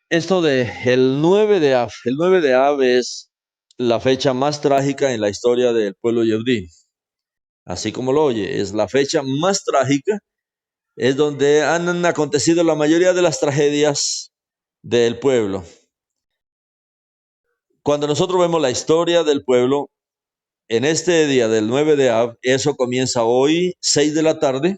Esto de el 9 de Av. El 9 de Av es la fecha más trágica en la historia del pueblo Yehudí. Así como lo oye, es la fecha más trágica, es donde han acontecido la mayoría de las tragedias del pueblo. Cuando nosotros vemos la historia del pueblo, en este día del 9 de Av, eso comienza hoy, 6 de la tarde,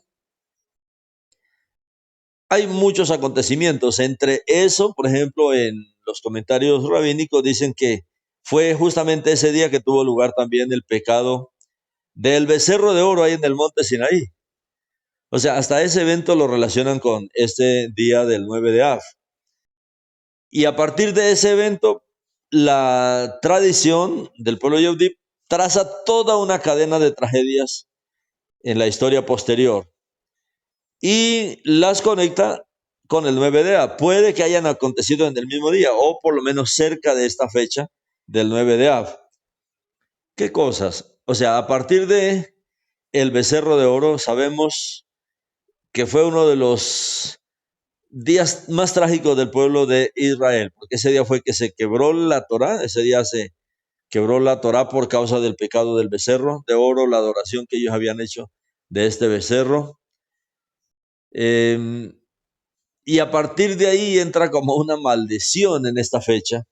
hay muchos acontecimientos. Entre eso, por ejemplo, en los comentarios rabínicos dicen que fue justamente ese día que tuvo lugar también el pecado del becerro de oro ahí en el monte Sinaí. O sea, hasta ese evento lo relacionan con este día del 9 de Av. Y a partir de ese evento, la tradición del pueblo Yehudí traza toda una cadena de tragedias en la historia posterior y las conecta con el 9 de Av. Puede que hayan acontecido en el mismo día o por lo menos cerca de esta fecha del 9 de Av. ¿Qué cosas? O sea, a partir de el becerro de oro sabemos que fue uno de los días más trágicos del pueblo de Israel, porque ese día fue que se quebró la Torá, ese día se quebró la Torá por causa del pecado del becerro de oro, la adoración que ellos habían hecho de este becerro. Eh, y a partir de ahí entra como una maldición en esta fecha.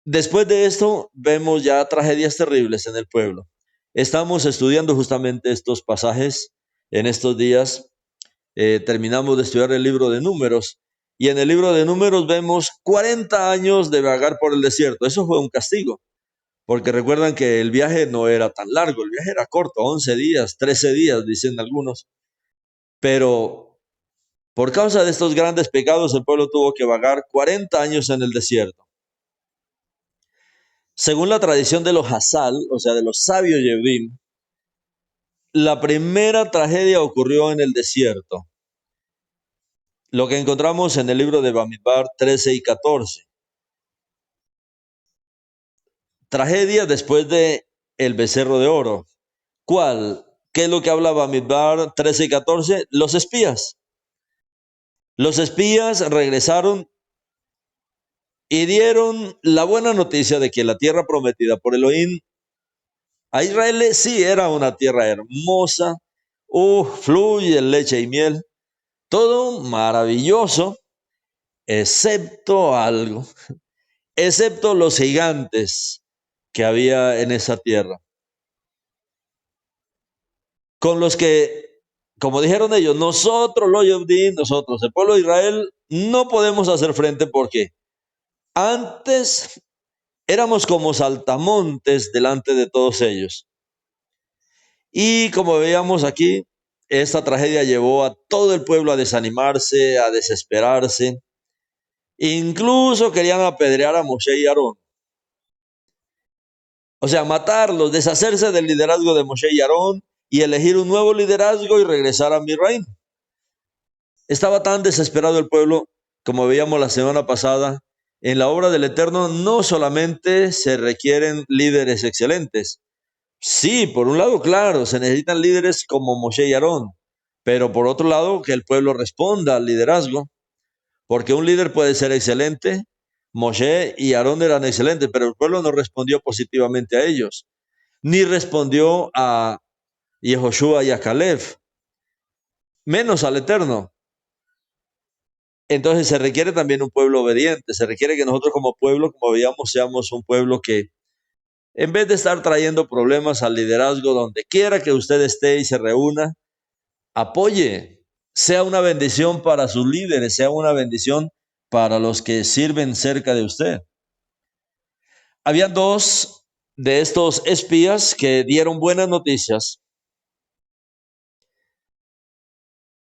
Después de esto vemos ya tragedias terribles en el pueblo. Estamos estudiando justamente estos pasajes en estos días. Terminamos de estudiar el libro de Números y en el libro de Números vemos 40 años de vagar por el desierto. Eso fue un castigo, porque recuerdan que el viaje no era tan largo, el viaje era corto, 11 días, 13 días, dicen algunos, pero por causa de estos grandes pecados el pueblo tuvo que vagar 40 años en el desierto. Según la tradición de los Hazal, o sea, de los sabios Yehudim, la primera tragedia ocurrió en el desierto. Lo que encontramos en el libro de Bamidbar 13 y 14. Tragedia después de el becerro de oro. ¿Cuál? ¿Qué es lo que habla Bamidbar 13 y 14? Los espías. Los espías regresaron y dieron la buena noticia de que la tierra prometida por Elohim a Israel sí era una tierra hermosa, fluye leche y miel, todo maravilloso, excepto algo, excepto los gigantes que había en esa tierra, con los que, como dijeron ellos, nosotros los Yehudim, nosotros, el pueblo de Israel, no podemos hacer frente porque antes éramos como saltamontes delante de todos ellos. Y como veíamos aquí, esta tragedia llevó a todo el pueblo a desanimarse, a desesperarse. Incluso querían apedrear a Moshe y Aarón. O sea, matarlos, deshacerse del liderazgo de Moshe y Aarón y elegir un nuevo liderazgo y regresar a Misraim. Estaba tan desesperado el pueblo, como veíamos la semana pasada, en la obra del Eterno no solamente se requieren líderes excelentes. Sí, por un lado, claro, se necesitan líderes como Moshe y Aarón, pero por otro lado, que el pueblo responda al liderazgo, porque un líder puede ser excelente, Moshe y Aarón eran excelentes, pero el pueblo no respondió positivamente a ellos, ni respondió a Yehoshua y a Caleb, menos al Eterno. Entonces se requiere también un pueblo obediente, se requiere que nosotros como pueblo, como veíamos, seamos un pueblo que en vez de estar trayendo problemas al liderazgo donde quiera que usted esté y se reúna, apoye, sea una bendición para sus líderes, sea una bendición para los que sirven cerca de usted. Habían dos de estos espías que dieron buenas noticias.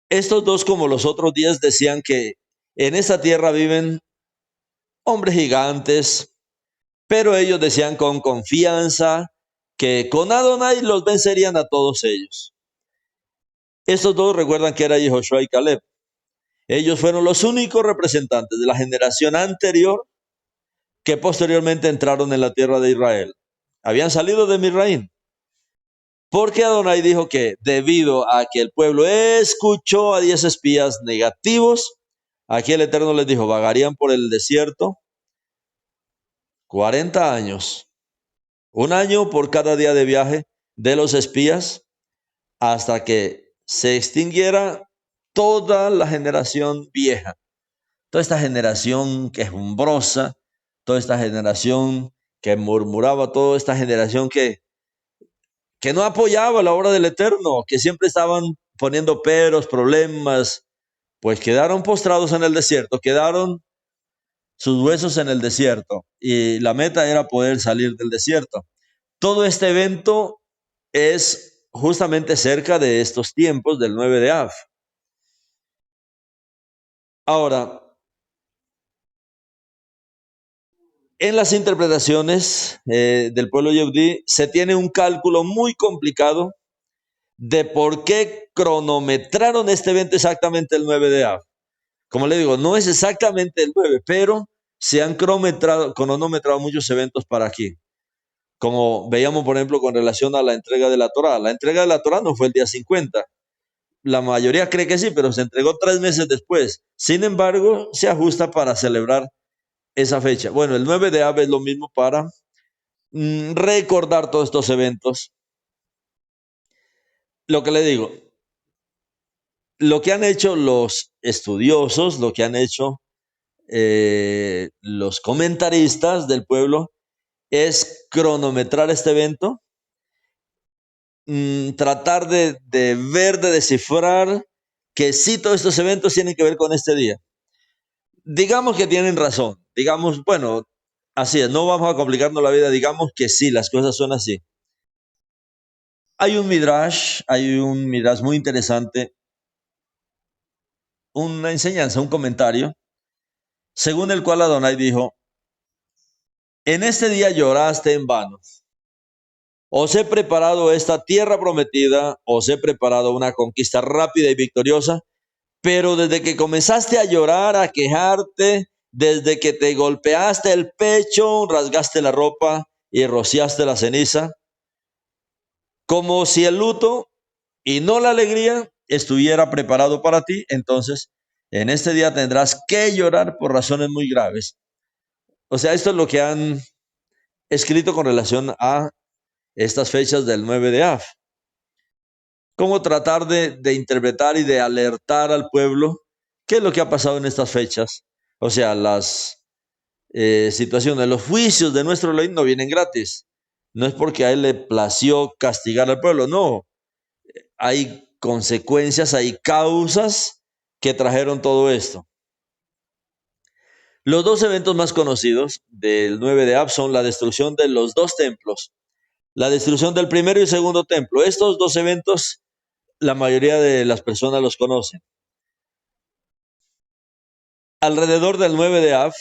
Estos dos, como los otros 10, decían que en esta tierra viven hombres gigantes, pero ellos decían con confianza que con Adonai los vencerían a todos ellos. Estos dos recuerdan que era Yehoshua y Caleb. Ellos fueron los únicos representantes de la generación anterior que posteriormente entraron en la tierra de Israel. Habían salido de Misraim. Porque Adonai dijo que debido a que el pueblo escuchó a 10 espías negativos, Aquí el Eterno les dijo, vagarían por el desierto 40 años, un año por cada día de viaje de los espías, hasta que se extinguiera toda la generación vieja, toda esta generación quejumbrosa, toda esta generación que murmuraba, toda esta generación que no apoyaba la obra del Eterno, que siempre estaban poniendo peros, problemas, pues quedaron postrados en el desierto, quedaron sus huesos en el desierto, y la meta era poder salir del desierto. Todo este evento es justamente cerca de estos tiempos del 9 de Av. Ahora, en las interpretaciones del pueblo yehudí se tiene un cálculo muy complicado de por qué cronometraron este evento exactamente el 9 de Av. Como le digo, no es exactamente el 9, pero se han cronometrado muchos eventos para aquí. Como veíamos, por ejemplo, con relación a la entrega de la Torá. La entrega de la Torá no fue el día 50. La mayoría cree que sí, pero se entregó 3 meses después. Sin embargo, se ajusta para celebrar esa fecha. Bueno, el 9 de Av es lo mismo para recordar todos estos eventos. Lo que le digo, lo que han hecho los estudiosos, lo que han hecho los comentaristas del pueblo, es cronometrar este evento, tratar de ver, de descifrar que sí todos estos eventos tienen que ver con este día. Digamos que tienen razón, digamos, bueno, así es, no vamos a complicarnos la vida, digamos que sí, las cosas son así. Hay un midrash muy interesante, una enseñanza, un comentario, según el cual Adonai dijo, en este día lloraste en vano. Os he preparado esta tierra prometida, os he preparado una conquista rápida y victoriosa, pero desde que comenzaste a llorar, a quejarte, desde que te golpeaste el pecho, rasgaste la ropa y rociaste la ceniza, como si el luto y no la alegría estuviera preparado para ti, entonces en este día tendrás que llorar por razones muy graves. O sea, esto es lo que han escrito con relación a estas fechas del 9 de Av. Cómo tratar de interpretar y de alertar al pueblo qué es lo que ha pasado en estas fechas. O sea, las situaciones, los juicios de nuestro ley no vienen gratis. No es porque a él le plació castigar al pueblo, no. Hay consecuencias, hay causas que trajeron todo esto. Los dos eventos más conocidos del 9 de Av son la destrucción de los dos templos, la destrucción del primero y segundo templo. Estos dos eventos, la mayoría de las personas los conocen. Alrededor del 9 de Av,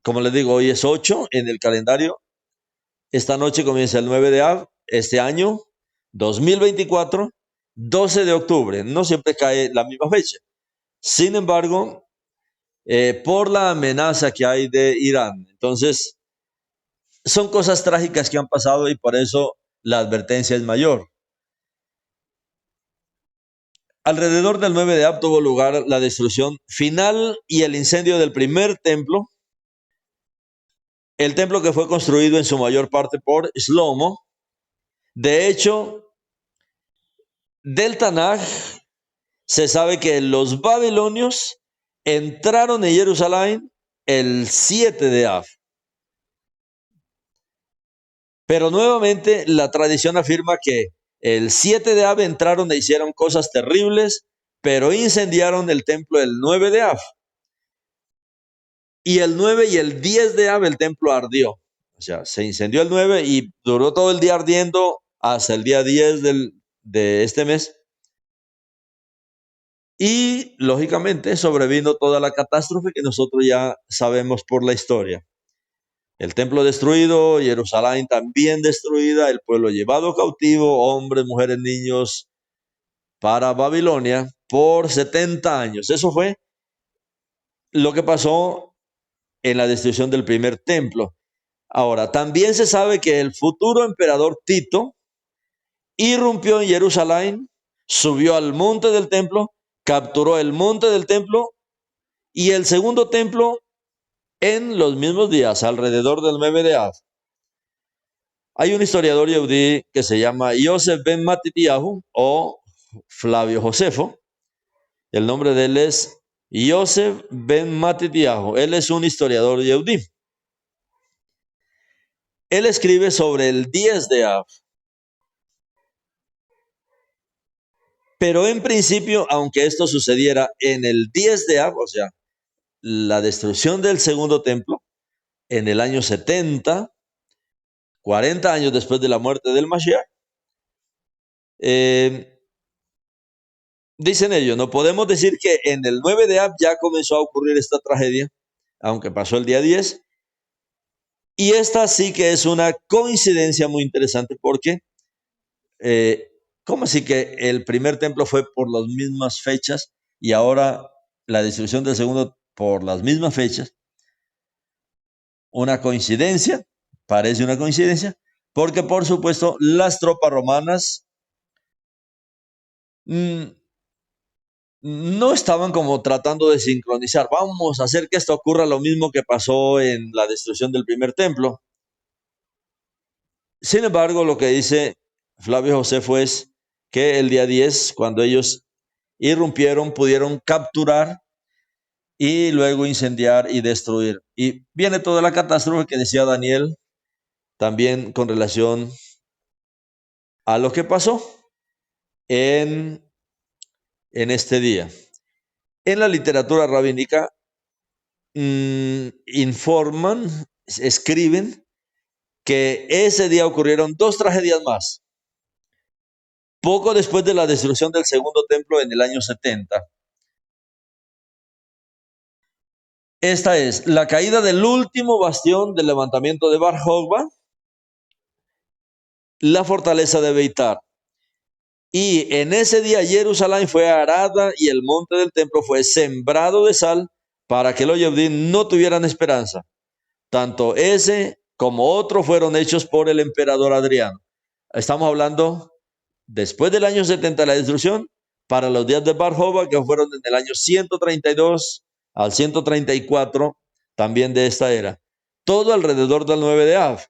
como les digo, hoy es 8 en el calendario. Esta noche comienza el 9 de Av, este año 2024, 12 de octubre. No siempre cae la misma fecha. Sin embargo, por la amenaza que hay de Irán, entonces son cosas trágicas que han pasado y por eso la advertencia es mayor. Alrededor del 9 de Ab tuvo lugar la destrucción final y el incendio del primer templo, el templo que fue construido en su mayor parte por Shlomo. De hecho, del Tanaj se sabe que los babilonios entraron en Jerusalén el 7 de Av. Pero nuevamente la tradición afirma que el 7 de Av entraron e hicieron cosas terribles, pero incendiaron el templo el 9 de Av. Y el 9 y el 10 de Av el templo ardió. O sea, se incendió el 9 y duró todo el día ardiendo hasta el día 10 de este mes. Y lógicamente sobrevino toda la catástrofe que nosotros ya sabemos por la historia. El templo destruido, Jerusalén también destruida, el pueblo llevado cautivo, hombres, mujeres, niños, para Babilonia por 70 años. Eso fue lo que pasó en la destrucción del primer templo. Ahora, también se sabe que el futuro emperador Tito irrumpió en Jerusalén, subió al monte del templo capturó el monte del templo y el segundo templo en los mismos días, alrededor del 9 de Av. Hay un historiador yehudí que se llama Yosef ben Matityahu o Flavio Josefo. El nombre de él es Yosef ben Matityahu. Él es un historiador yehudí. Él escribe sobre el 10 de Av. Pero en principio, aunque esto sucediera en el 10 de Av, o sea, la destrucción del segundo templo, en el año 70, 40 años después de la muerte del Mashiach, dicen ellos, no podemos decir que en el 9 de Av ya comenzó a ocurrir esta tragedia, aunque pasó el día 10. Y esta sí que es una coincidencia muy interesante porque, ¿cómo así que el primer templo fue por las mismas fechas y ahora la destrucción del segundo por las mismas fechas? Una coincidencia, parece una coincidencia, porque por supuesto las tropas romanas no estaban como tratando de sincronizar. Vamos a hacer que esto ocurra lo mismo que pasó en la destrucción del primer templo. Sin embargo, lo que dice Flavio Josefo es que el día 10, cuando ellos irrumpieron, pudieron capturar y luego incendiar y destruir. Y viene toda la catástrofe que decía Daniel, también con relación a lo que pasó en este día. En la literatura rabínica informan, escriben que ese día ocurrieron dos tragedias más. Poco después de la destrucción del segundo templo en el año 70. Esta es la caída del último bastión del levantamiento de Bar Jokba, la fortaleza de Beitar. Y en ese día Jerusalén fue arada y el monte del templo fue sembrado de sal para que los Yehudim no tuvieran esperanza. Tanto ese como otro fueron hechos por el emperador Adriano. Estamos hablando después del año 70 de la destrucción, para los días de Bar Jokba, que fueron en el año 132 al 134 también de esta era. Todo alrededor del 9 de Av.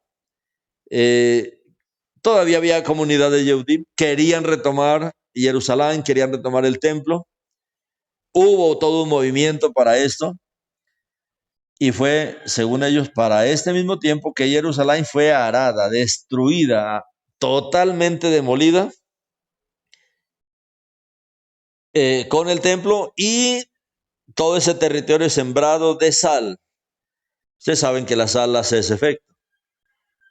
Todavía había comunidades Yehudim, querían retomar Jerusalén, querían retomar el templo. Hubo todo un movimiento para esto. Y fue, según ellos, para este mismo tiempo que Jerusalén fue arada, destruida, totalmente demolida con el templo y todo ese territorio sembrado de sal. Ustedes saben que la sal hace ese efecto.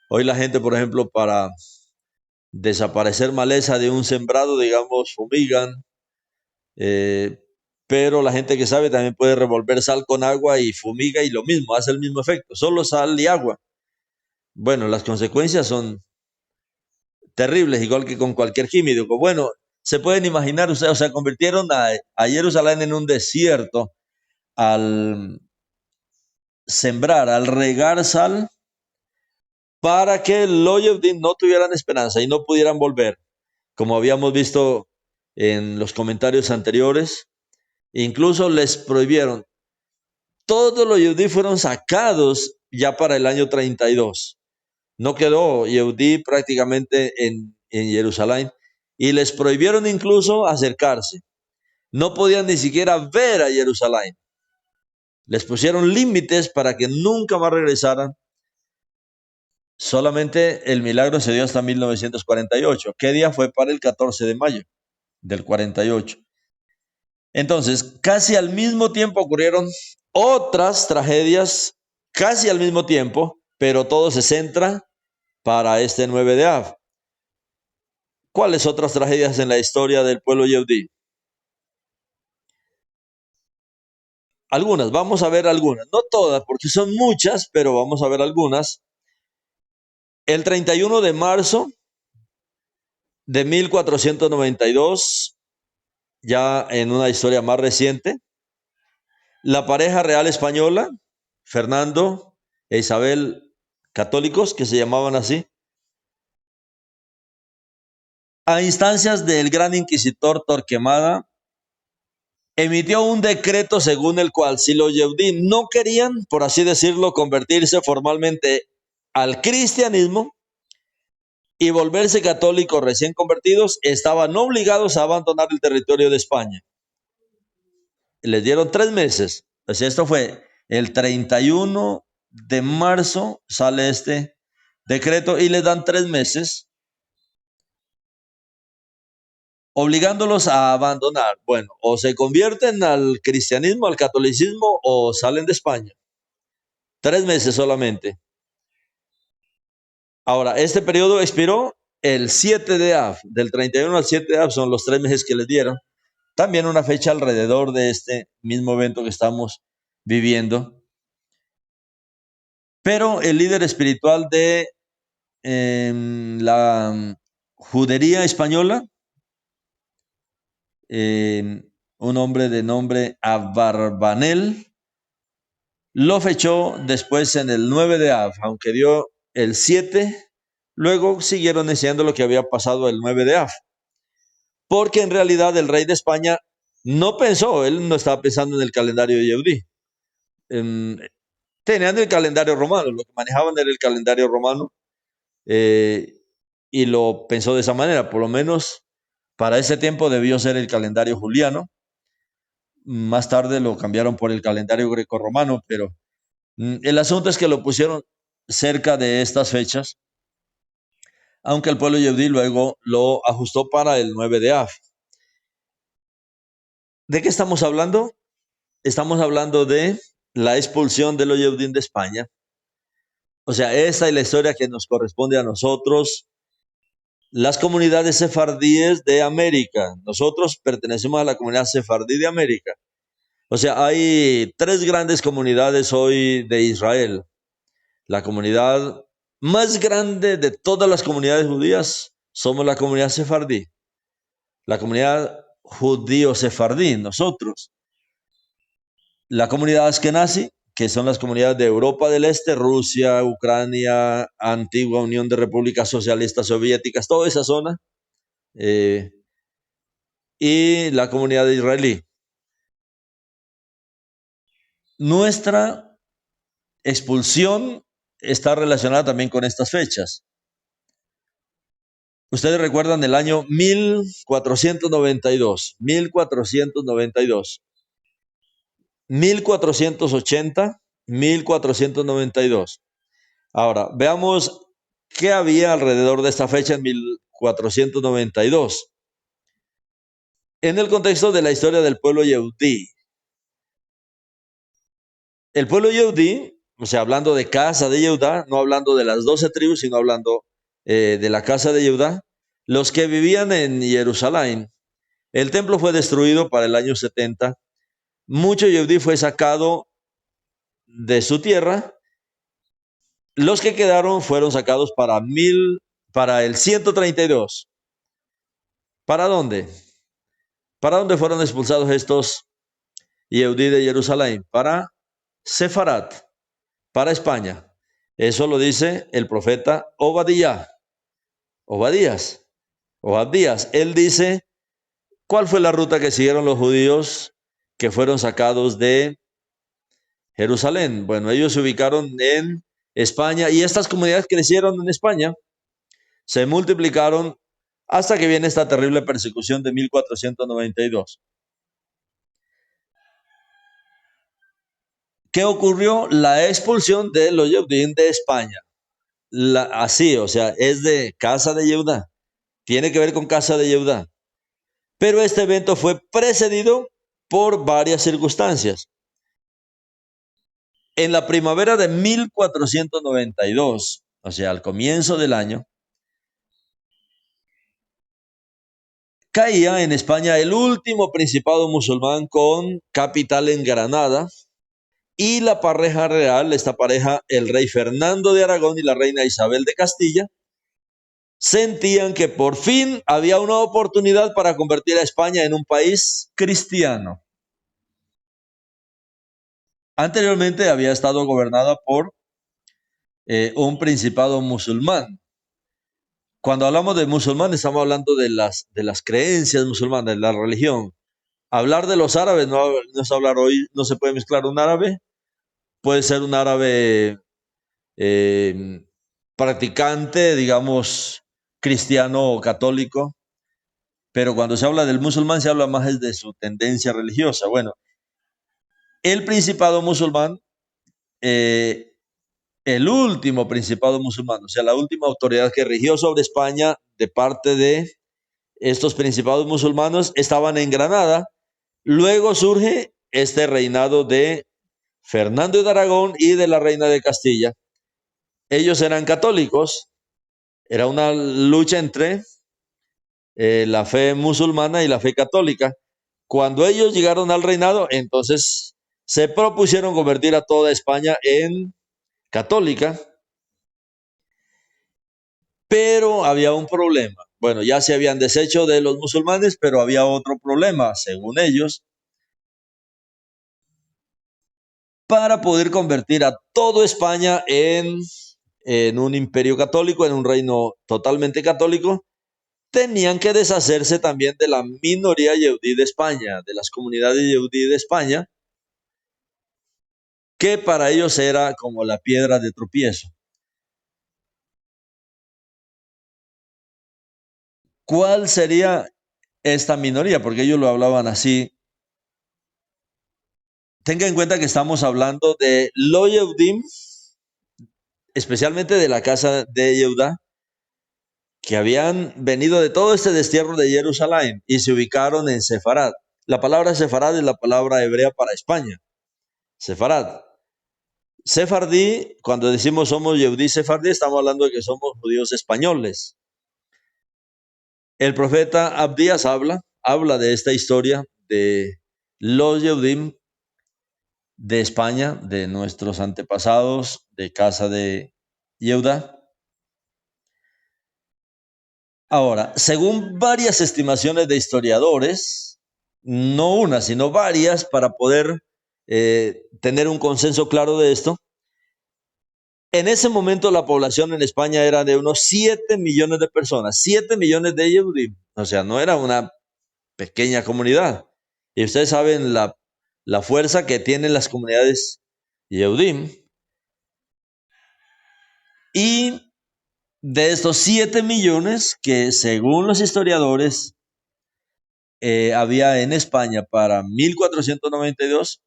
Hoy la gente, por ejemplo, para desaparecer maleza de un sembrado, digamos, fumigan, pero la gente que sabe también puede revolver sal con agua y fumiga y lo mismo, hace el mismo efecto, solo sal y agua. Bueno, las consecuencias son terribles, igual que con cualquier químico. Bueno, se pueden imaginar ustedes, o sea, convirtieron a Jerusalén en un desierto al sembrar, al regar sal, para que los Yehudim no tuvieran esperanza y no pudieran volver. Como habíamos visto en los comentarios anteriores, incluso les prohibieron. Todos los Yehudí fueron sacados ya para el año 32. No quedó Yehudí prácticamente en Jerusalén y les prohibieron incluso acercarse. No podían ni siquiera ver a Jerusalén. Les pusieron límites para que nunca más regresaran. Solamente el milagro se dio hasta 1948. ¿Qué día fue? Para el 14 de mayo del 48. Entonces, casi al mismo tiempo ocurrieron otras tragedias, casi al mismo tiempo, pero todo se centra para este 9 de Av. ¿Cuáles otras tragedias en la historia del pueblo yehudí? Algunas, vamos a ver algunas, no todas, porque son muchas, pero vamos a ver algunas. El 31 de marzo de 1492, ya en una historia más reciente, la pareja real española, Fernando e Isabel, católicos que se llamaban así, a instancias del gran inquisidor Torquemada, emitió un decreto según el cual si los Yehudí no querían, por así decirlo, convertirse formalmente al cristianismo y volverse católicos recién convertidos, estaban obligados a abandonar el territorio de España. Les dieron 3 meses. O sea, esto fue el 31 de marzo, sale este decreto y les dan 3 meses, obligándolos a abandonar. Bueno, o se convierten al cristianismo, al catolicismo, o salen de España. 3 meses solamente. Ahora, este periodo expiró el 7 de Av. Del 31 al 7 de Av son los 3 meses que les dieron. También una fecha alrededor de este mismo evento que estamos viviendo. Pero el líder espiritual de la judería española, un hombre de nombre Abarbanel, lo fechó después en el 9 de Av, aunque dio el 7, luego siguieron enseñando lo que había pasado el 9 de Av. Porque en realidad el rey de España no pensó, él no estaba pensando en el calendario yehudí. Tenían el calendario romano, lo que manejaban era el calendario romano, y lo pensó de esa manera. Por lo menos para ese tiempo debió ser el calendario juliano. Más tarde lo cambiaron por el calendario grecorromano, pero el asunto es que lo pusieron cerca de estas fechas, aunque el pueblo yehudí luego lo ajustó para el 9 de Av. ¿De qué estamos hablando? Estamos hablando de la expulsión de los yehudín de España. O sea, esta es la historia que nos corresponde a nosotros, las comunidades sefardíes de América. Nosotros pertenecemos a la comunidad sefardí de América. O sea, hay 3 grandes comunidades hoy de Israel. La comunidad más grande de todas las comunidades judías somos la comunidad sefardí. La comunidad judío-sefardí, nosotros. La comunidad askenazi, que son las comunidades de Europa del Este, Rusia, Ucrania, antigua Unión de Repúblicas Socialistas Soviéticas, toda esa zona, y la comunidad israelí. Nuestra expulsión está relacionada también con estas fechas. Ustedes recuerdan el año 1492, 1492, 1480, 1492. Ahora, veamos qué había alrededor de esta fecha en 1492. En el contexto de la historia del pueblo yehudí. El pueblo yehudí, o sea, hablando de casa de Judá, no hablando de las 12 tribus, sino hablando de la casa de Judá, los que vivían en Jerusalén. El templo fue destruido para el año 70. Mucho yehudí fue sacado de su tierra. Los que quedaron fueron sacados para el 132. ¿Para dónde? ¿Para dónde fueron expulsados estos yehudí de Jerusalén? Para Sefarat, para España. Eso lo dice el profeta Obadías. Él dice, ¿cuál fue la ruta que siguieron los judíos que fueron sacados de Jerusalén? Bueno, ellos se ubicaron en España y estas comunidades crecieron en España, se multiplicaron hasta que viene esta terrible persecución de 1492. ¿Qué ocurrió? La expulsión de los Yehudim de España. Así, o sea, es de casa de Judá. Tiene que ver con casa de Judá. Pero este evento fue precedido por varias circunstancias. En la primavera de 1492, o sea, al comienzo del año, caía en España el último principado musulmán con capital en Granada, y la pareja real, esta pareja, el rey Fernando de Aragón y la reina Isabel de Castilla, sentían que por fin había una oportunidad para convertir a España en un país cristiano. Anteriormente había estado gobernada por un principado musulmán. Cuando hablamos de musulmán estamos hablando de las creencias musulmanas, de la religión. Hablar de los árabes no es hablar hoy, no se puede mezclar un árabe, puede ser un árabe eh, practicante, digamos, cristiano o católico, pero cuando se habla del musulmán se habla más es de su tendencia religiosa. Bueno, el principado musulmán, eh, el último principado musulmán, o sea, la última autoridad que rigió sobre España de parte de estos principados musulmanes, estaban en Granada. Luego surge este reinado de Fernando de Aragón y de la reina de Castilla. Ellos eran católicos, era una lucha entre la fe musulmana y la fe católica. Cuando ellos llegaron al reinado, entonces se propusieron convertir a toda España en católica, pero había un problema. Bueno, ya se habían deshecho de los musulmanes, pero había otro problema, según ellos. Para poder convertir a toda España en un imperio católico, en un reino totalmente católico, tenían que deshacerse también de la minoría yehudí de España, de las comunidades yehudí de España, que para ellos era como la piedra de tropiezo. ¿Cuál sería esta minoría? Porque ellos lo hablaban así. Tenga en cuenta que estamos hablando de los Yehudim, especialmente de la casa de Yehuda, que habían venido de todo este destierro de Jerusalén y se ubicaron en Sefarad. La palabra Sefarad es la palabra hebrea para España. Sefarad. Sefardí, cuando decimos somos Yehudí Sefardí, estamos hablando de que somos judíos españoles. El profeta Abdías habla de esta historia de los Yehudim de España, de nuestros antepasados de casa de Yehuda. Ahora, según varias estimaciones de historiadores, no una, sino varias, para poder tener un consenso claro de esto, en ese momento la población en España era de unos 7 millones de personas, 7 millones de Yehudim. O sea, no era una pequeña comunidad. Y ustedes saben la fuerza que tienen las comunidades Yehudim. Y de estos 7 millones que según los historiadores había en España para 1492,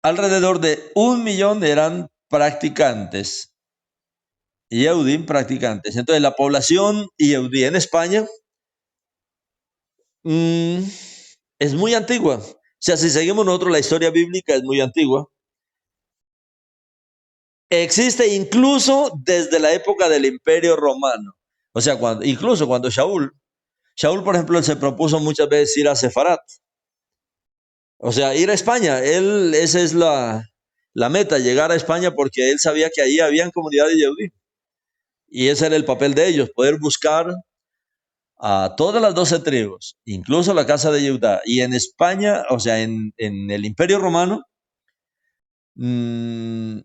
alrededor de 1 millón eran practicantes, Yehudim practicantes. Entonces la población Yehudí en España mmm, es muy antigua. O sea, si seguimos nosotros la historia bíblica es muy antigua. Existe incluso desde la época del Imperio Romano. O sea, incluso cuando Shaul, por ejemplo, él se propuso muchas veces ir a Sefarat. O sea, ir a España. Esa es la meta, llegar a España porque él sabía que ahí habían comunidades yehudí. Y ese era el papel de ellos, poder buscar a todas las 12 tribus, incluso la casa de Judá. Y en España, o sea, en el Imperio Romano, mmm,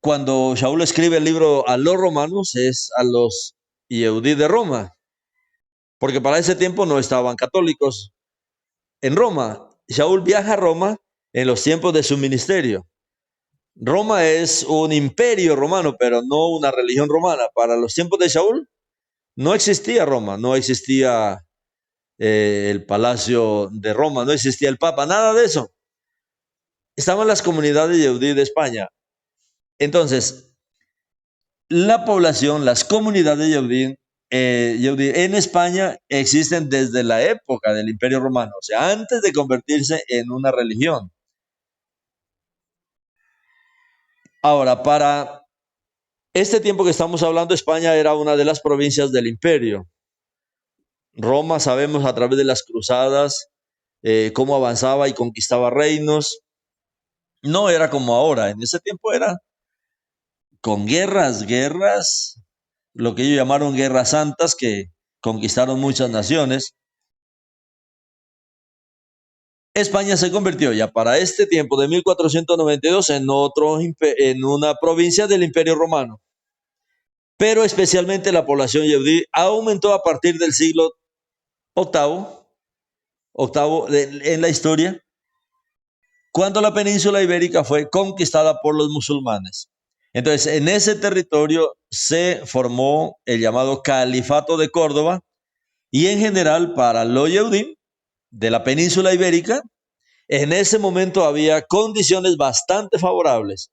cuando Shaul escribe el libro a los romanos, es a los Yehudí de Roma, porque para ese tiempo no estaban católicos en Roma. Shaul viaja a Roma en los tiempos de su ministerio. Roma es un imperio romano, pero no una religión romana. Para los tiempos de Shaul no existía Roma, no existía el palacio de Roma, no existía el Papa, nada de eso. Estaban las comunidades yehudí de España. Entonces, la población, las comunidades yehudí en España existen desde la época del Imperio Romano, o sea, antes de convertirse en una religión. Ahora, para este tiempo que estamos hablando, España era una de las provincias del imperio. Roma, sabemos a través de las cruzadas, cómo avanzaba y conquistaba reinos. No era como ahora, en ese tiempo era con guerras, lo que ellos llamaron guerras santas, que conquistaron muchas naciones. España se convirtió ya para este tiempo de 1492 en una provincia del Imperio Romano. Pero especialmente la población yehudí aumentó a partir del siglo octavo, en la historia, cuando la península ibérica fue conquistada por los musulmanes. Entonces, en ese territorio se formó el llamado Califato de Córdoba y en general para los Yehudim de la península ibérica, en ese momento había condiciones bastante favorables.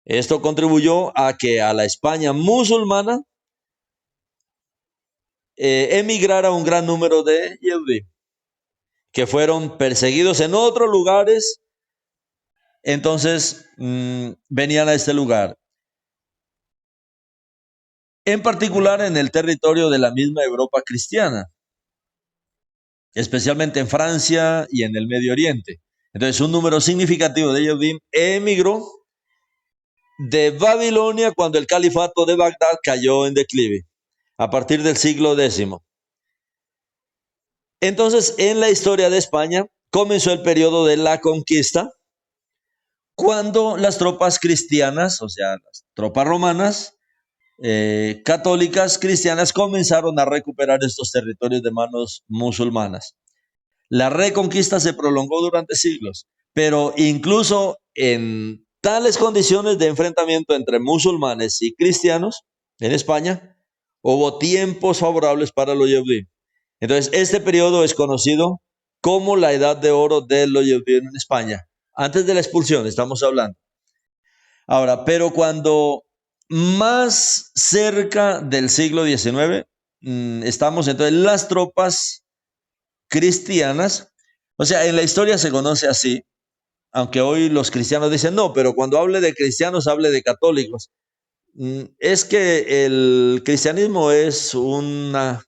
Esto contribuyó a que a la España musulmana emigrara un gran número de Yehudim que fueron perseguidos en otros lugares, entonces venían a este lugar. En particular en el territorio de la misma Europa cristiana, especialmente en Francia y en el Medio Oriente. Entonces un número significativo de Yehudim emigró de Babilonia cuando el califato de Bagdad cayó en declive, a partir del siglo X. Entonces, en la historia de España comenzó el periodo de la conquista, cuando las tropas cristianas, o sea, las tropas romanas, católicas, cristianas, comenzaron a recuperar estos territorios de manos musulmanas. La reconquista se prolongó durante siglos, pero incluso en tales condiciones de enfrentamiento entre musulmanes y cristianos en España, hubo tiempos favorables para los Yehudim. Entonces, este periodo es conocido como la Edad de Oro de los Yehudim en España. Antes de la expulsión estamos hablando. Ahora, pero cuando más cerca del siglo XIX, estamos entonces las tropas cristianas, o sea, en la historia se conoce así, aunque hoy los cristianos dicen no, pero cuando hable de cristianos, hable de católicos. Es que el cristianismo es una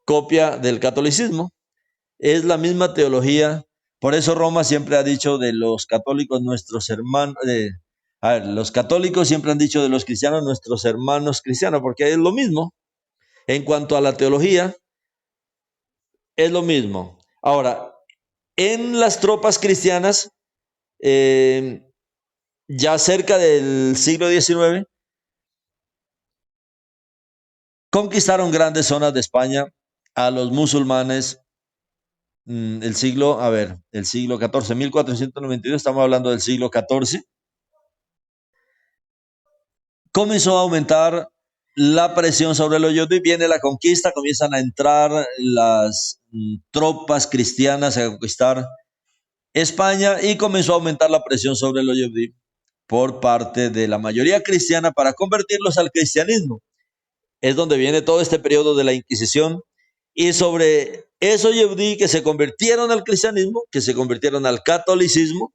copia del catolicismo, es la misma teología. Por eso Roma siempre ha dicho de los católicos nuestros hermanos, los católicos siempre han dicho de los cristianos nuestros hermanos cristianos, porque es lo mismo. En cuanto a la teología, es lo mismo. Ahora, en las tropas cristianas, ya cerca del siglo XIX, conquistaron grandes zonas de España a los musulmanes. El siglo XIV, 1492, estamos hablando del siglo XIV, comenzó a aumentar la presión sobre los Yehudim. Viene la conquista, comienzan a entrar las tropas cristianas a conquistar España y comenzó a aumentar la presión sobre los Yehudim por parte de la mayoría cristiana para convertirlos al cristianismo. Es donde viene todo este periodo de la Inquisición. Y sobre esos Yehudí que se convirtieron al cristianismo, que se convirtieron al catolicismo,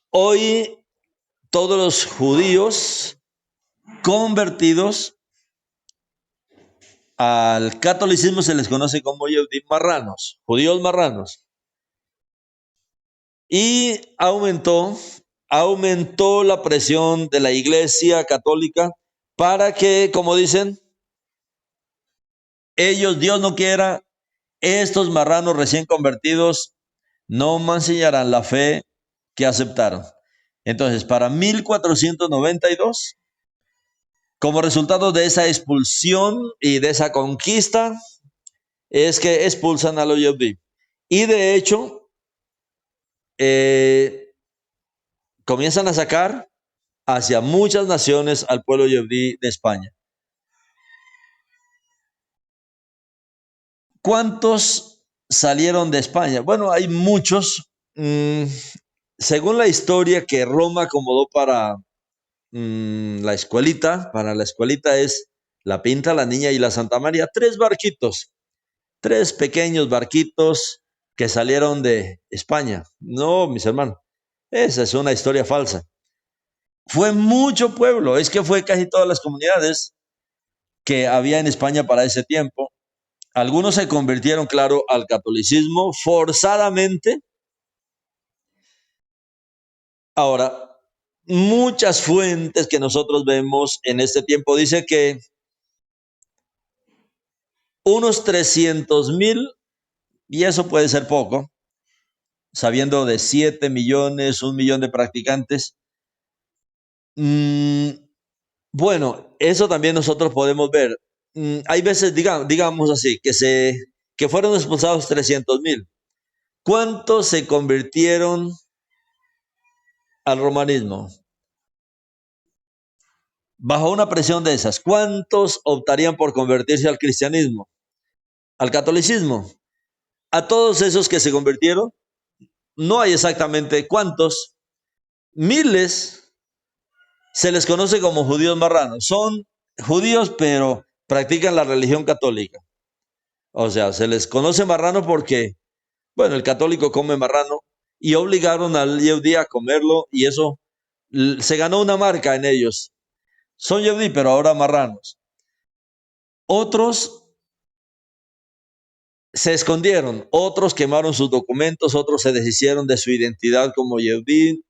hoy todos los judíos convertidos al catolicismo se les conoce como Yehudí marranos, judíos marranos. Y aumentó la presión de la Iglesia católica para que, como dicen, ellos, Dios no quiera, estos marranos recién convertidos no mancillarán la fe que aceptaron. Entonces, para 1492, como resultado de esa expulsión y de esa conquista, es que expulsan a los Yehudí. Y de hecho, comienzan a sacar hacia muchas naciones al pueblo Yehudí de España. ¿Cuántos salieron de España? Bueno, hay muchos. Según la historia que Roma acomodó para la escuelita es la Pinta, la Niña y la Santa María, 3 barquitos, 3 pequeños barquitos que salieron de España. No, mis hermanos, esa es una historia falsa. Fue mucho pueblo, es que fue casi todas las comunidades que había en España para ese tiempo. Algunos se convirtieron, claro, al catolicismo forzadamente. Ahora, muchas fuentes que nosotros vemos en este tiempo dice que unos 300,000, y eso puede ser poco, sabiendo de 7 millones, 1 millón de practicantes. Bueno, eso también nosotros podemos ver. hay veces, digamos así, que fueron expulsados 300.000. ¿Cuántos se convirtieron al romanismo? Bajo una presión de esas, ¿cuántos optarían por convertirse al cristianismo, al catolicismo? A todos esos que se convirtieron, no hay exactamente cuántos, miles, se les conoce como judíos marranos. Son judíos, pero practican la religión católica. O sea, se les conoce marrano porque, bueno, el católico come marrano y obligaron al Yehudí a comerlo y eso se ganó una marca en ellos. Son Yehudí, pero ahora marranos. Otros se escondieron, otros quemaron sus documentos, otros se deshicieron de su identidad como Yehudí.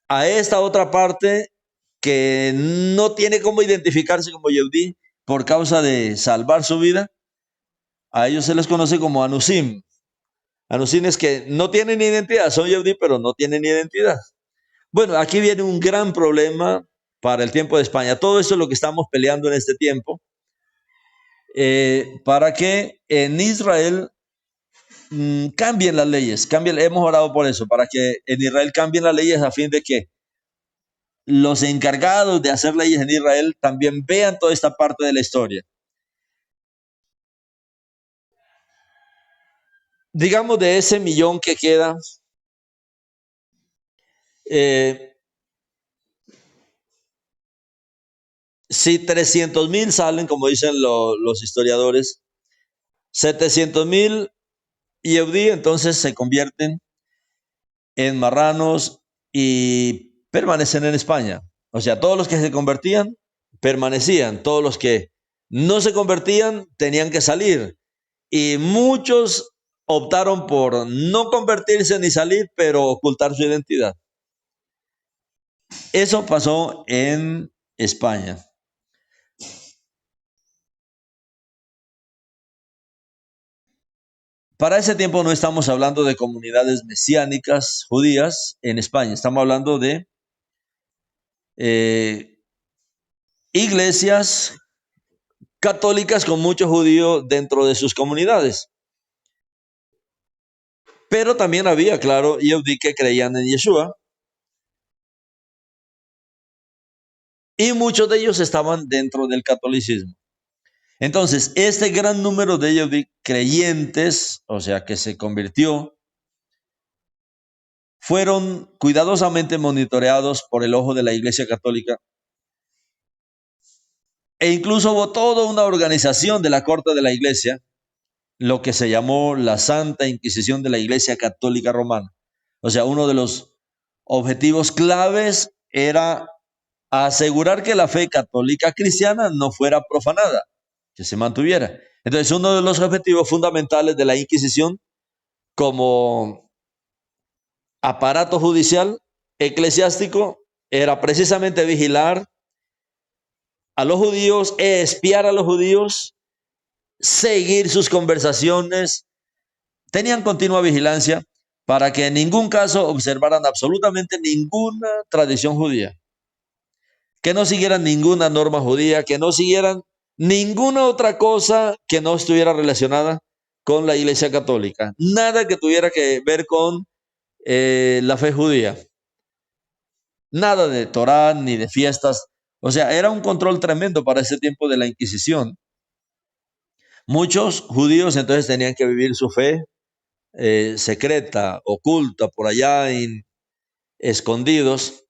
A esta otra parte que no tiene cómo identificarse como Yehudí por causa de salvar su vida, a ellos se les conoce como Anusim. Anusim es que no tienen identidad, son Yehudí, pero no tienen identidad. Bueno, aquí viene un gran problema para el tiempo de España. Todo esto es lo que estamos peleando en este tiempo, para que en Israel cambien las leyes. Hemos orado por eso, para que en Israel cambien las leyes a fin de que los encargados de hacer leyes en Israel también vean toda esta parte de la historia. Digamos, de ese millón que queda, si 300.000 salen, como dicen los historiadores, 700.000 Yehudí entonces se convierten en marranos y permanecen en España. O sea, todos los que se convertían permanecían, todos los que no se convertían tenían que salir. Y muchos optaron por no convertirse ni salir, pero ocultar su identidad. Eso pasó en España. Para ese tiempo no estamos hablando de comunidades mesiánicas judías en España, estamos hablando de iglesias católicas con muchos judíos dentro de sus comunidades. Pero también había, claro, Yehudí que creían en Yeshua. Y muchos de ellos estaban dentro del catolicismo. Entonces, este gran número de Yehudí creyentes, o sea, que se convirtió, fueron cuidadosamente monitoreados por el ojo de la Iglesia Católica. E incluso hubo toda una organización de la corte de la Iglesia, lo que se llamó la Santa Inquisición de la Iglesia Católica Romana. O sea, uno de los objetivos claves era asegurar que la fe católica cristiana no fuera profanada, que se mantuviera. Entonces, uno de los objetivos fundamentales de la Inquisición como aparato judicial eclesiástico era precisamente vigilar a los judíos, espiar a los judíos, seguir sus conversaciones. Tenían continua vigilancia para que en ningún caso observaran absolutamente ninguna tradición judía, que no siguieran ninguna norma judía, que no siguieran ninguna otra cosa que no estuviera relacionada con la Iglesia Católica, nada que tuviera que ver con la fe judía, nada de Torá ni de fiestas. O sea, era un control tremendo para ese tiempo de la Inquisición. Muchos judíos entonces tenían que vivir su fe secreta, oculta, por allá, escondidos.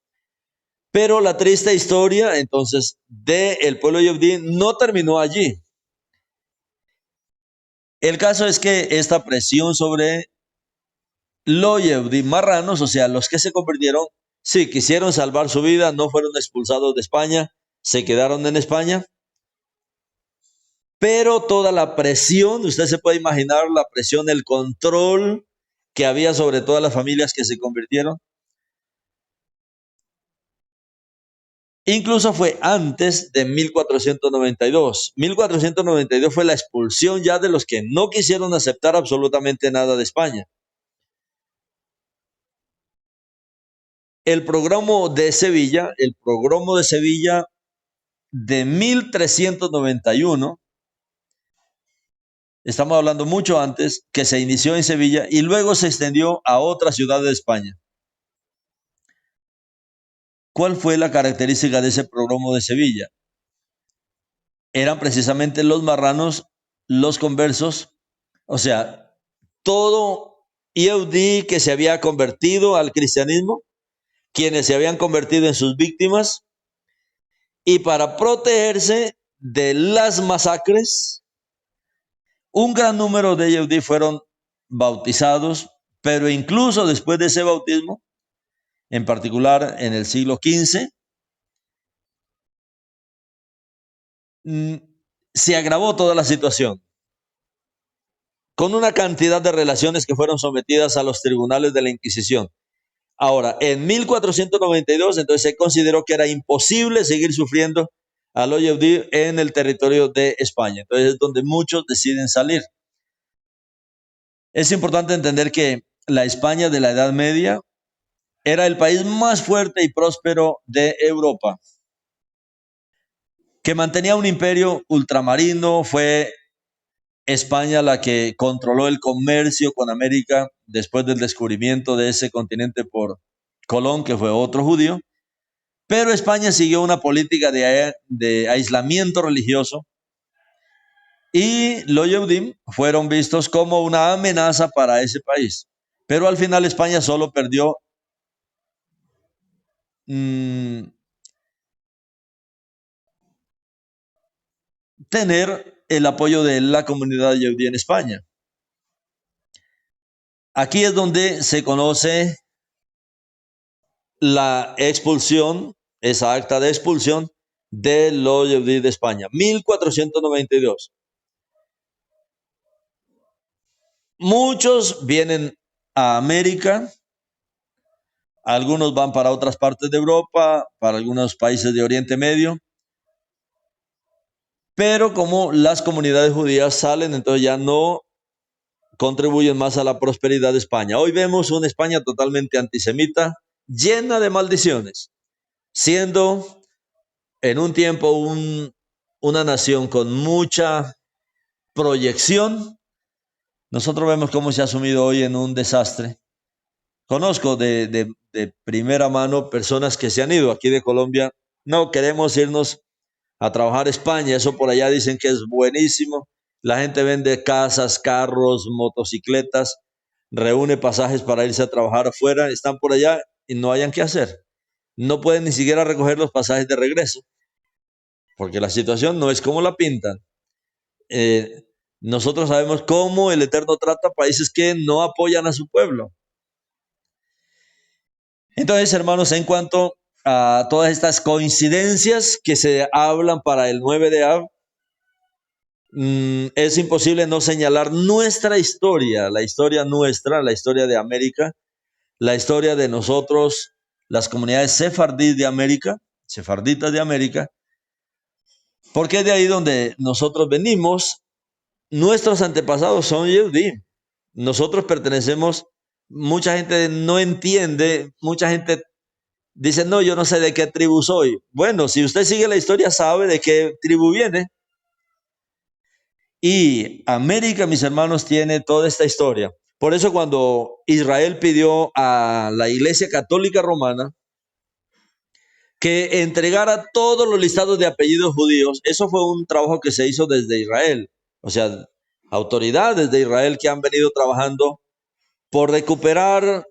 Pero la triste historia entonces del pueblo Yehudí no terminó allí. El caso es que esta presión sobre los Yehudí marranos, o sea, los que se convirtieron, sí, quisieron salvar su vida, no fueron expulsados de España, se quedaron en España. Pero toda la presión, usted se puede imaginar la presión, el control que había sobre todas las familias que se convirtieron. Incluso fue antes de 1492. 1492 fue la expulsión ya de los que no quisieron aceptar absolutamente nada de España. El programa de Sevilla de 1391, estamos hablando mucho antes, que se inició en Sevilla y luego se extendió a otras ciudades de España. ¿Cuál fue la característica de ese programa de Sevilla? Eran precisamente los marranos, los conversos, o sea, todo Yehudí que se había convertido al cristianismo, quienes se habían convertido en sus víctimas, y para protegerse de las masacres, un gran número de Yehudí fueron bautizados, pero incluso después de ese bautismo, en particular en el siglo XV, se agravó toda la situación, con una cantidad de relaciones que fueron sometidas a los tribunales de la Inquisición. Ahora, en 1492, entonces se consideró que era imposible seguir sufriendo a los Yehudí en el territorio de España. Entonces es donde muchos deciden salir. Es importante entender que la España de la Edad Media era el país más fuerte y próspero de Europa, que mantenía un imperio ultramarino. Fue España la que controló el comercio con América después del descubrimiento de ese continente por Colón, que fue otro judío. Pero España siguió una política de aislamiento religioso y los Yehudim fueron vistos como una amenaza para ese país. Pero al final España solo perdió tener el apoyo de la comunidad yehudí en España. Aquí es donde se conoce la expulsión, esa acta de expulsión de los yehudí de España, 1492. Muchos vienen a América, algunos van para otras partes de Europa, para algunos países de Oriente Medio, pero como las comunidades judías salen, entonces ya no contribuyen más a la prosperidad de España. Hoy vemos una España totalmente antisemita, llena de maldiciones, siendo en un tiempo una nación con mucha proyección. Nosotros vemos cómo se ha sumido hoy en un desastre. Conozco de primera mano personas que se han ido aquí de Colombia. No queremos irnos a trabajar a España, eso por allá dicen que es buenísimo. La gente vende casas, carros, motocicletas, reúne pasajes para irse a trabajar afuera, están por allá y no hayan qué hacer. No pueden ni siquiera recoger los pasajes de regreso, porque la situación no es como la pintan. Nosotros sabemos cómo el Eterno trata a países que no apoyan a su pueblo. Entonces, hermanos, en cuanto a todas estas coincidencias que se hablan para el 9 de Av, es imposible no señalar nuestra historia, la historia nuestra, la historia de América, la historia de nosotros, las comunidades sefarditas de América, porque es de ahí donde nosotros venimos. Nuestros antepasados son Yehudí. Nosotros pertenecemos, mucha gente no entiende, mucha gente dice, no, yo no sé de qué tribu soy. Bueno, si usted sigue la historia, sabe de qué tribu viene. Y América, mis hermanos, tiene toda esta historia. Por eso cuando Israel pidió a la Iglesia Católica Romana que entregara todos los listados de apellidos judíos, eso fue un trabajo que se hizo desde Israel. O sea, autoridades de Israel que han venido trabajando por recuperar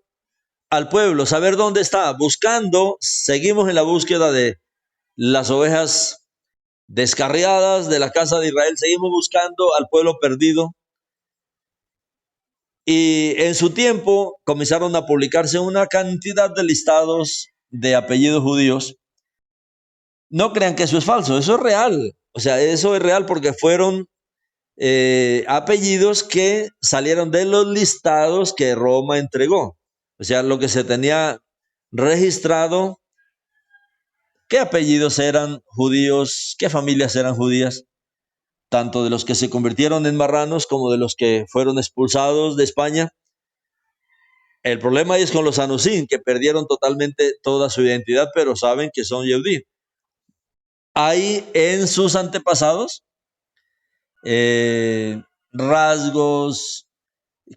al pueblo, saber dónde está, buscando, seguimos en la búsqueda de las ovejas descarriadas de la casa de Israel, seguimos buscando al pueblo perdido. Y en su tiempo comenzaron a publicarse una cantidad de listados de apellidos judíos. No crean que eso es falso, eso es real. O sea, eso es real porque fueron apellidos que salieron de los listados que Roma entregó. O sea, lo que se tenía registrado, qué apellidos eran judíos, qué familias eran judías, tanto de los que se convirtieron en marranos como de los que fueron expulsados de España. El problema es con los Anusín, que perdieron totalmente toda su identidad, pero saben que son Yehudí. hay en sus antepasados rasgos,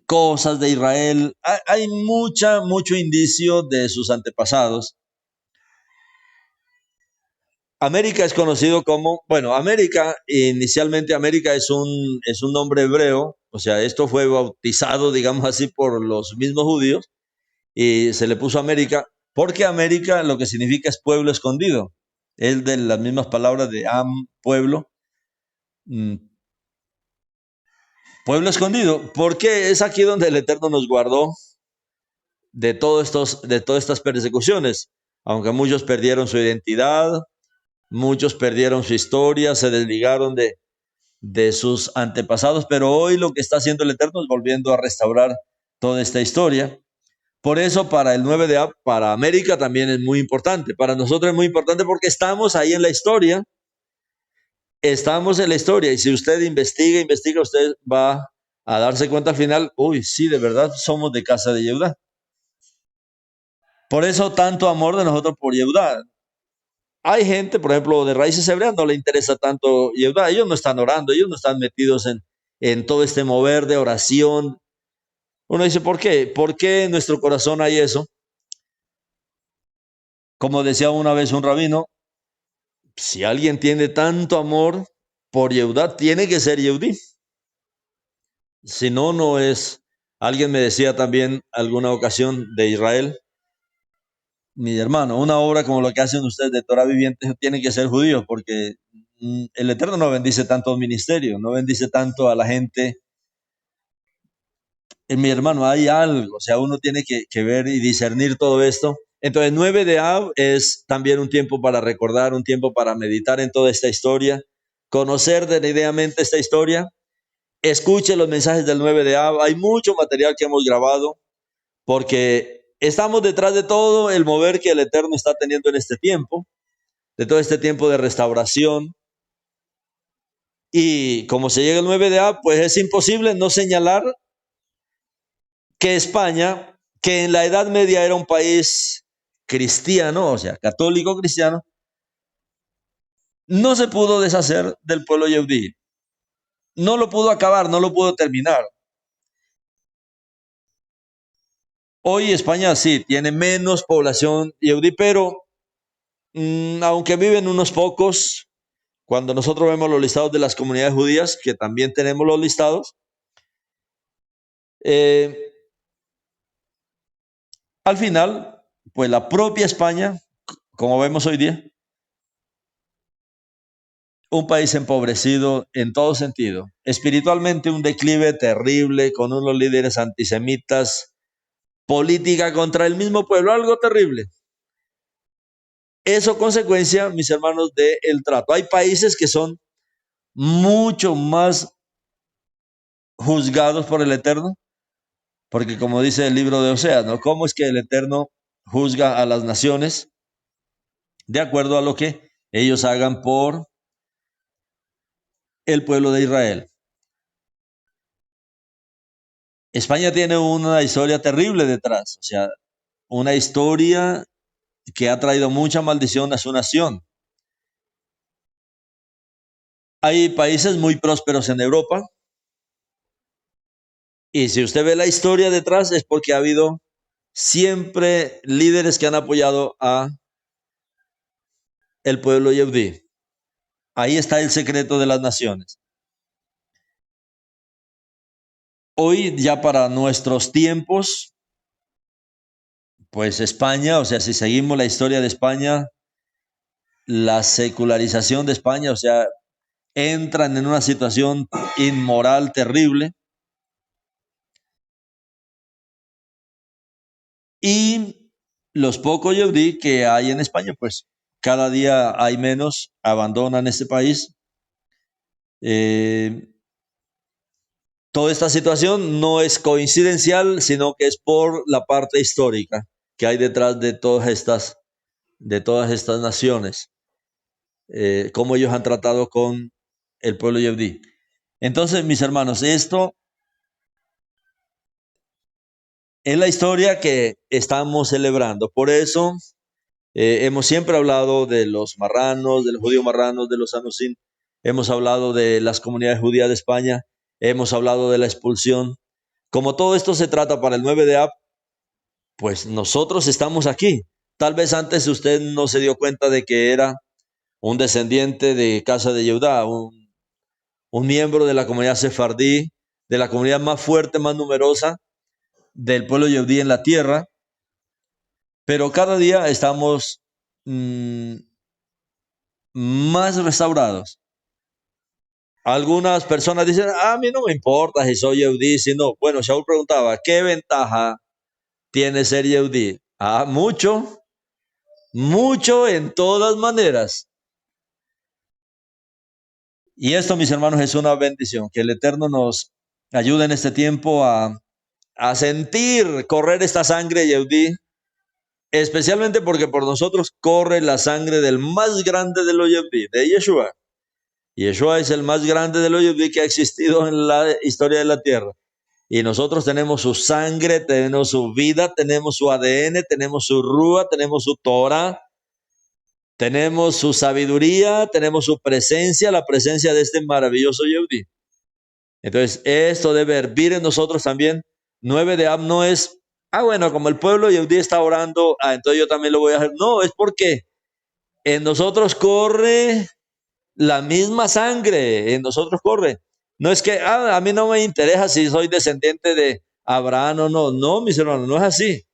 cosas de Israel. Hay mucho indicio de sus antepasados. América es conocido como, bueno, América, inicialmente América es un nombre hebreo, o sea, esto fue bautizado, digamos así, por los mismos judíos y se le puso América, porque América lo que significa es pueblo escondido. Es de las mismas palabras de pueblo, mm, pueblo escondido, porque es aquí donde el Eterno nos guardó de todas estas persecuciones, aunque muchos perdieron su identidad, muchos perdieron su historia, se desligaron de sus antepasados, pero hoy lo que está haciendo el Eterno es volviendo a restaurar toda esta historia. Por eso para el 9 de Ab, para América también es muy importante, para nosotros es muy importante porque estamos ahí en la historia, estamos en la historia y si usted investiga, usted va a darse cuenta al final, uy, sí, de verdad somos de casa de Yehudá. Por eso tanto amor de nosotros por Yehudá. Hay gente, por ejemplo, de raíces hebreas, no le interesa tanto Yehudá. Ellos no están orando, ellos no están metidos en todo este mover de oración. Uno dice, ¿por qué? ¿Por qué en nuestro corazón hay eso? Como decía una vez un rabino, si alguien tiene tanto amor por Yehudá, tiene que ser Yehudí. Si no, no es. Alguien me decía también alguna ocasión de Israel, mi hermano, una obra como lo que hacen ustedes de Torah viviente tiene que ser judíos, porque el Eterno no bendice tanto al ministerio, no bendice tanto a la gente. Mi hermano, hay algo, o sea, uno tiene que ver y discernir todo esto. Entonces, 9 de Av es también un tiempo para recordar, un tiempo para meditar en toda esta historia, conocer detenidamente esta historia. Escuche los mensajes del 9 de Av. Hay mucho material que hemos grabado porque estamos detrás de todo el mover que el Eterno está teniendo en este tiempo, de todo este tiempo de restauración. Y como se llega el 9 de Av, pues es imposible no señalar que España, que en la Edad Media era un país cristiano, o sea, católico cristiano, no se pudo deshacer del pueblo yehudí. No lo pudo acabar, no lo pudo terminar. Hoy España sí tiene menos población yehudí, pero aunque viven unos pocos, cuando nosotros vemos los listados de las comunidades judías, que también tenemos los listados, eh, al final, pues la propia España, como vemos hoy día, un país empobrecido en todo sentido, espiritualmente un declive terrible, con unos líderes antisemitas, política contra el mismo pueblo, algo terrible. Eso consecuencia, mis hermanos, del trato. Hay países que son mucho más juzgados por el Eterno, porque como dice el libro de Oseas, ¿no? ¿Cómo es que el Eterno juzga a las naciones de acuerdo a lo que ellos hagan por el pueblo de Israel? España tiene una historia terrible detrás, o sea, una historia que ha traído mucha maldición a su nación. Hay países muy prósperos en Europa y si usted ve la historia detrás es porque ha habido siempre líderes que han apoyado a el pueblo yehudí. Ahí está el secreto de las naciones. Hoy ya para nuestros tiempos, pues España, o sea, si seguimos la historia de España, la secularización de España, o sea, entran en una situación inmoral terrible y los pocos yehudí que hay en España, pues cada día hay menos, abandonan este país. Toda esta situación no es coincidencial, sino que es por la parte histórica que hay detrás de todas estas naciones, cómo ellos han tratado con el pueblo yehudí. Entonces, mis hermanos, esto es la historia que estamos celebrando. Por eso Hemos siempre hablado de los marranos, de los judíos marranos, de los anusim. Hemos hablado de las comunidades judías de España. Hemos hablado de la expulsión. Como todo esto se trata para el 9 de Ab, pues nosotros estamos aquí. Tal vez antes usted no se dio cuenta de que era un descendiente de casa de Judá, un miembro de la comunidad sefardí, de la comunidad más fuerte, más numerosa del pueblo yehudí en la tierra, pero cada día estamos más restaurados. Algunas personas dicen, a mí no me importa si soy yehudí, si no. Bueno, Shaul preguntaba, ¿qué ventaja tiene ser yehudí? Mucho, mucho en todas maneras. Y esto, mis hermanos, es una bendición, que el Eterno nos ayude en este tiempo a sentir correr esta sangre yehudí, especialmente porque por nosotros corre la sangre del más grande de los yehudí, de Yeshua. Yeshua es el más grande de los yehudí que ha existido en la historia de la tierra. Y nosotros tenemos su sangre, tenemos su vida, tenemos su ADN, tenemos su Rúa, tenemos su Torah, tenemos su sabiduría, tenemos su presencia, la presencia de este maravilloso yehudí. Entonces, esto debe hervir en nosotros también. 9 de Ab no es, bueno, como el pueblo yehudí está orando, entonces yo también lo voy a hacer. No, es porque en nosotros corre la misma sangre, en nosotros corre. No es que, a mí no me interesa si soy descendiente de Abraham o no. No, mis hermanos, no es así.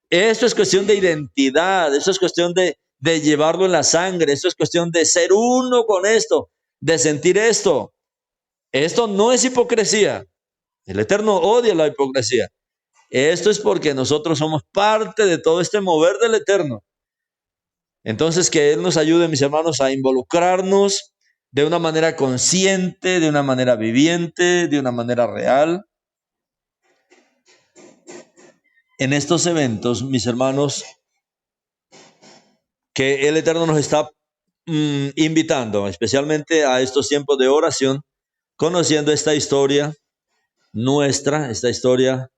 Esto es cuestión de identidad, esto es cuestión de llevarlo en la sangre, esto es cuestión de ser uno con esto, de sentir esto. Esto no es hipocresía. El Eterno odia la hipocresía. Esto es porque nosotros somos parte de todo este mover del Eterno. Entonces, que Él nos ayude, mis hermanos, a involucrarnos de una manera consciente, de una manera viviente, de una manera real. En estos eventos, mis hermanos, que el Eterno nos está invitando, especialmente a estos tiempos de oración, conociendo esta historia nuestra, esta historia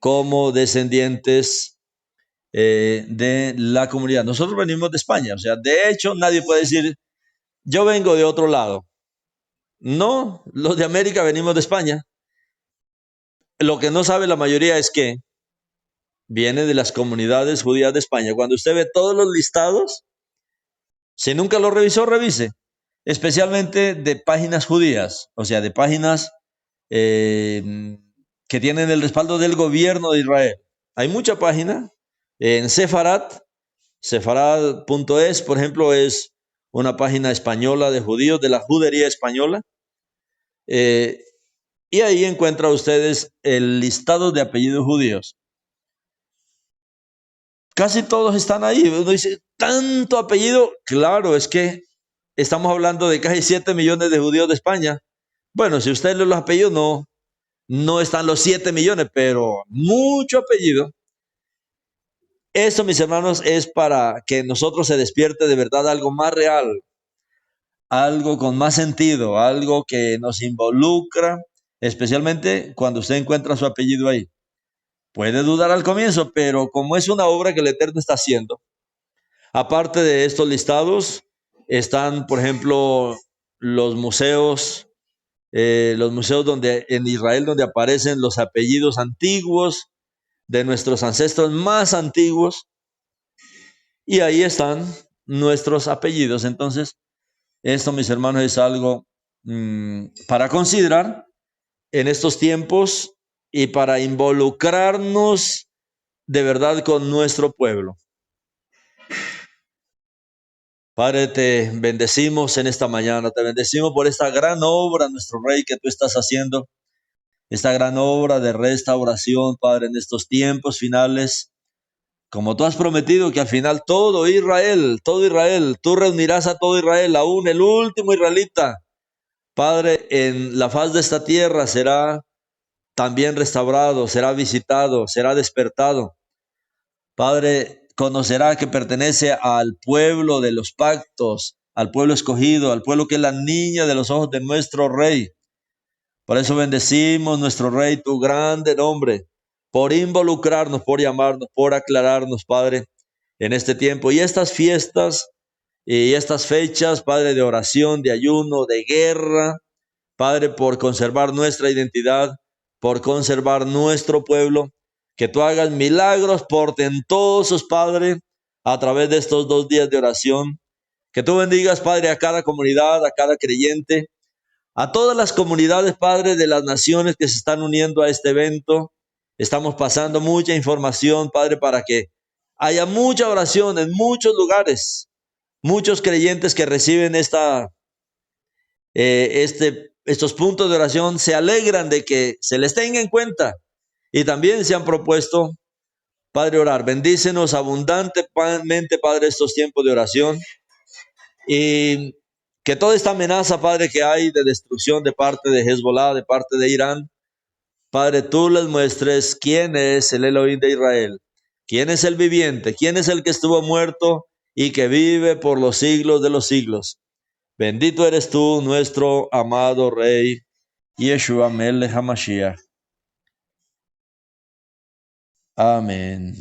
como descendientes de la comunidad. Nosotros venimos de España, o sea, de hecho nadie puede decir, yo vengo de otro lado. No, los de América venimos de España. Lo que no sabe la mayoría es que viene de las comunidades judías de España. Cuando usted ve todos los listados, si nunca lo revisó, revise. Especialmente de páginas judías, o sea, de páginas que tienen el respaldo del gobierno de Israel. Hay mucha página en Sefarad, sefarad.es, por ejemplo, es una página española de judíos, de la judería española. Y ahí encuentran ustedes el listado de apellidos judíos. Casi todos están ahí. Uno dice, ¿tanto apellido? Claro, es que estamos hablando de casi 7 millones de judíos de España. Bueno, si usted lee los apellidos, no están los 7 millones, pero mucho apellido. Esto, mis hermanos, es para que nosotros se despierte de verdad algo más real, algo con más sentido, algo que nos involucra, especialmente cuando usted encuentra su apellido ahí. Puede dudar al comienzo, pero como es una obra que el Eterno está haciendo, aparte de estos listados, están, por ejemplo, los museos donde en Israel, donde aparecen los apellidos antiguos de nuestros ancestros más antiguos, y ahí están nuestros apellidos. Entonces, esto, mis hermanos, es algo para considerar en estos tiempos y para involucrarnos de verdad con nuestro pueblo. Padre, te bendecimos en esta mañana, te bendecimos por esta gran obra, nuestro Rey, que tú estás haciendo, esta gran obra de restauración, Padre, en estos tiempos finales, como tú has prometido que al final todo Israel, tú reunirás a todo Israel, aún el último israelita, Padre, en la faz de esta tierra será también restaurado, será visitado, será despertado. Padre, conocerá que pertenece al pueblo de los pactos, al pueblo escogido, al pueblo que es la niña de los ojos de nuestro Rey. Por eso bendecimos nuestro Rey, tu grande nombre, por involucrarnos, por llamarnos, por aclararnos, Padre, en este tiempo. Y estas fiestas y estas fechas, Padre, de oración, de ayuno, de guerra, Padre, por conservar nuestra identidad, por conservar nuestro pueblo, que tú hagas milagros portentosos, Padre, a través de estos 2 días de oración. Que tú bendigas, Padre, a cada comunidad, a cada creyente, a todas las comunidades, Padre, de las naciones que se están uniendo a este evento. Estamos pasando mucha información, Padre, para que haya mucha oración en muchos lugares. Muchos creyentes que reciben estos puntos de oración se alegran de que se les tenga en cuenta y también se han propuesto, Padre, orar. Bendícenos abundantemente, Padre, estos tiempos de oración y que toda esta amenaza, Padre, que hay de destrucción de parte de Hezbollah, de parte de Irán, Padre, tú les muestres quién es el Elohim de Israel, quién es el viviente, quién es el que estuvo muerto y que vive por los siglos de los siglos. Bendito eres tú, nuestro amado Rey, Yeshua Melech HaMashiach. Amén.